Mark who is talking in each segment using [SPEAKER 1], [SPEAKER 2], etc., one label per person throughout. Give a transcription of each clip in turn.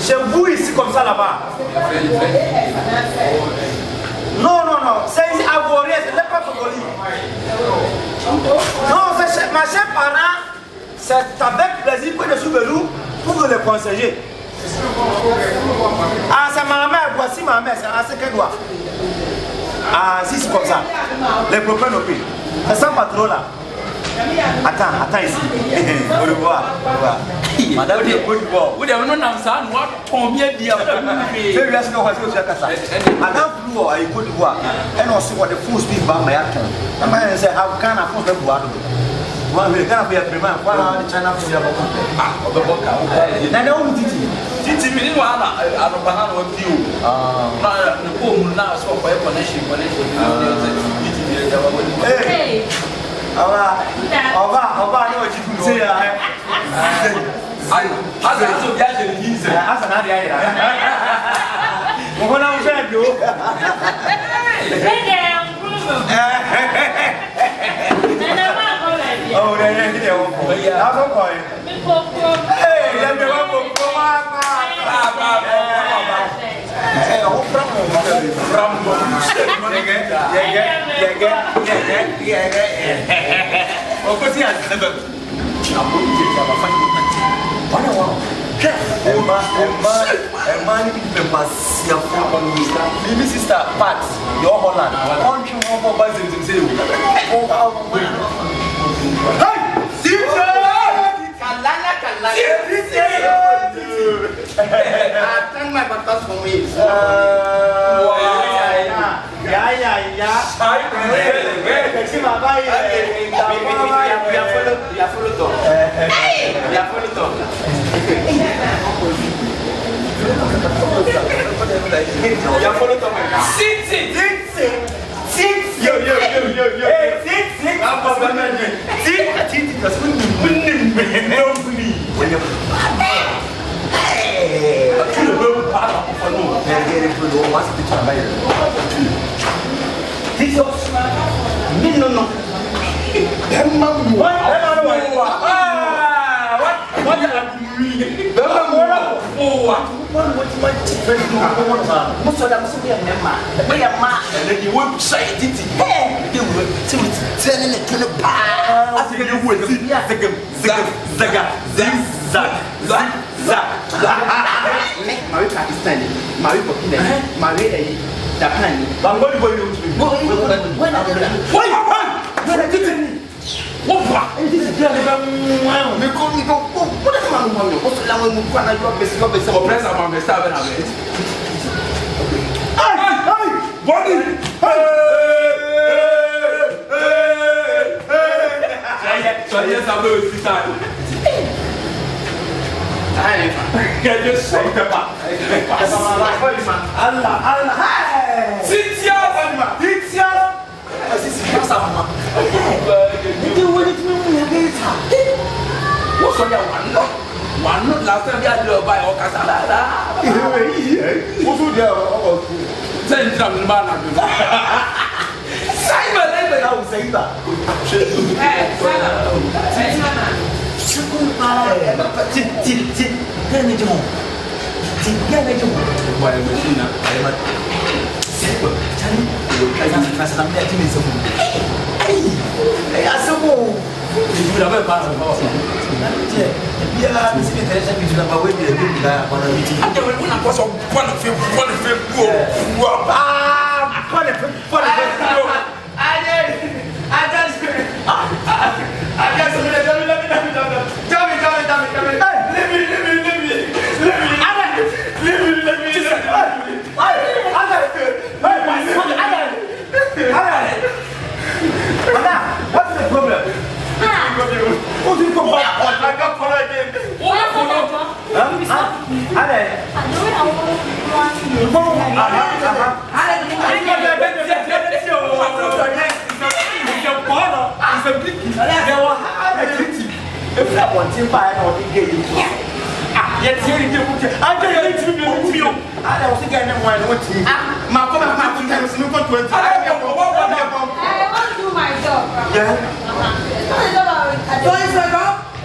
[SPEAKER 1] Chez vous ici comme ça là-bas. Non, c'est ici à Gorée, ce n'est pas Congolais. Non, c'est ma chère parent, c'est avec plaisir que je suis venu pour vous les conseiller. Ah, c'est ma mère, voici ma mère, c'est à ce qu'elle doit. Ah, si c'est comme ça, les propres nos pays. Ça sent pas trop là. Attends ici. Au revoir. Madame, vous avez combien de diamants? Je vais acheter un voiture sur la casse. Madame, vous avez Côte d'Ivoire. Elle n'a pas de fous qui va me attendre. La main, c'est à Ghana pour me boire. Moi, je vais faire vraiment. Voilà, les China pour la boca. Ah, on va boca. Nana, on dit Titi, mais nous, on a banane au bio. Ah, le pauvre, là, soit pour connexion. Hey! On va, nous, tu sais, on va en faire de sister Pat, your Holland. Thank my papa for me. Marie Pakistani, Marie Burkina, Marie Japan.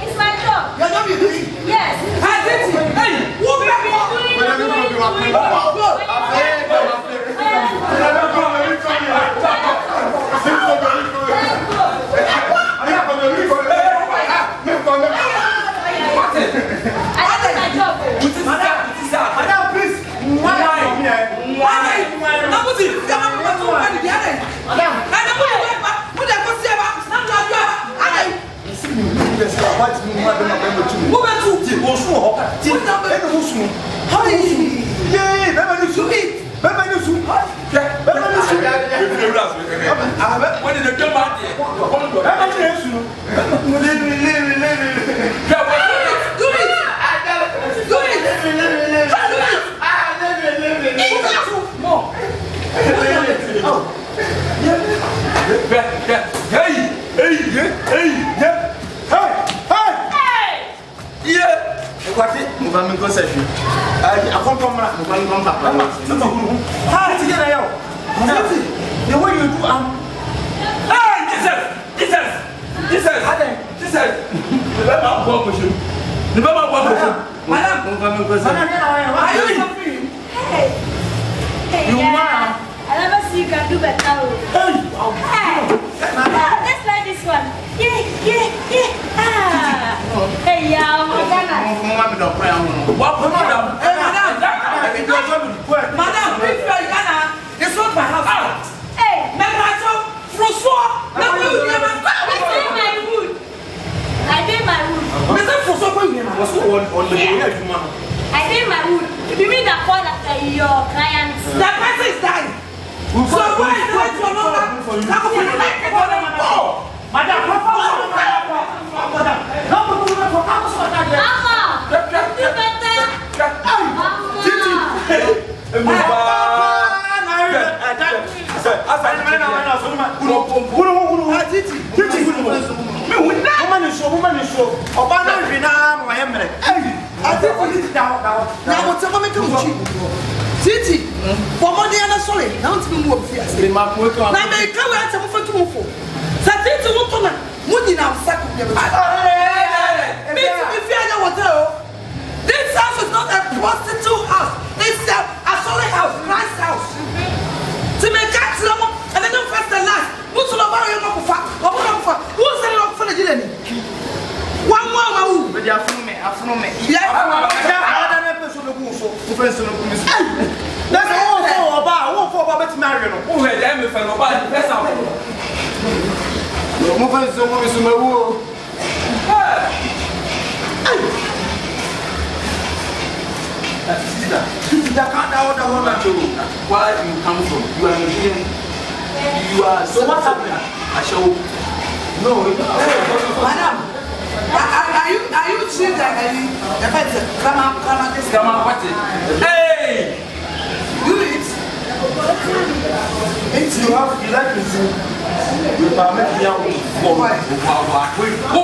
[SPEAKER 2] It's my job. Your job is doing? Yes. Hey, what have you been doing?
[SPEAKER 1] Ti, eno musu. Hai. Ye, baba ni su. Baba ni su. Baba ni su.
[SPEAKER 2] When the jump out there.
[SPEAKER 1] Baba ni su.
[SPEAKER 2] Do it. More.
[SPEAKER 1] What it? Moving concession. I come from Papa. How to get out? The way you do,
[SPEAKER 3] I never see you can do better. Let's like this one. Hey,
[SPEAKER 2] Madam, it's not my house.
[SPEAKER 3] Hey,
[SPEAKER 2] François,
[SPEAKER 3] I did my wood. I did my wood. You mean that call after your clients?
[SPEAKER 2] That person is dying. So why is it your number?
[SPEAKER 1] Madam,
[SPEAKER 2] Titi, for money and a solid, now to be more fierce. Now, they come out of a two for. Satiti won't come. Money now, sack of your this house is not a prostitute house. It's a solid house, nice house. To make cats and then first and last. Who's the barrier of who's the rock for the Gillen? One more, but they are from me. Yeah, that's all for Robert Marion. Who had them if I know about the best of it? Where you come from? You are Nigerian. You are so what happened? I show. No, madam. Are you sure that come on, what it? Hey! Do it! If you have you like to see, you are making your own. Go and walk here. Go!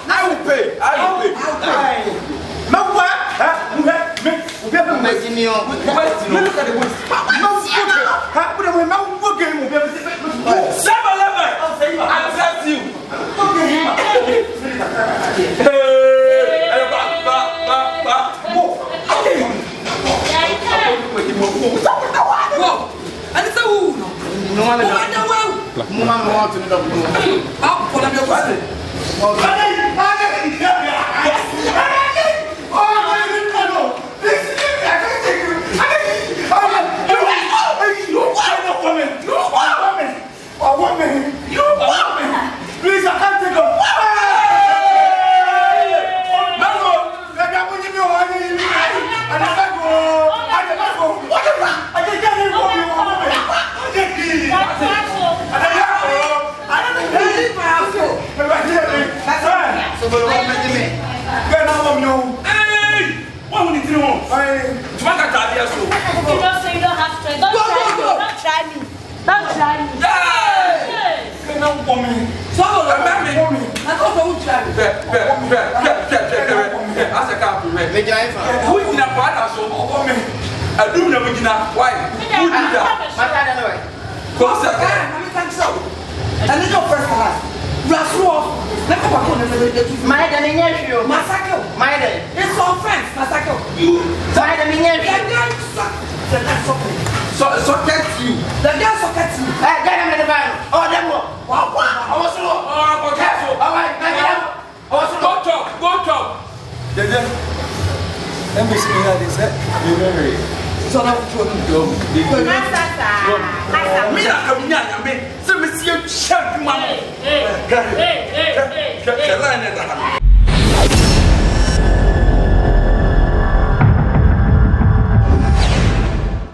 [SPEAKER 2] I will pay. Look at the waist. 7-Eleven! I'll test you. Please, I can't take off.
[SPEAKER 3] Don't try me.
[SPEAKER 2] So get you. The girl socket you. Get him in the van. Oh, them one. Wow. I was slow. Oh, careful. All right, get him. Go chop.
[SPEAKER 1] Let me see how this is.
[SPEAKER 2] so na futu no do me na ka mi nya me se me sie champ ma no
[SPEAKER 4] Hey.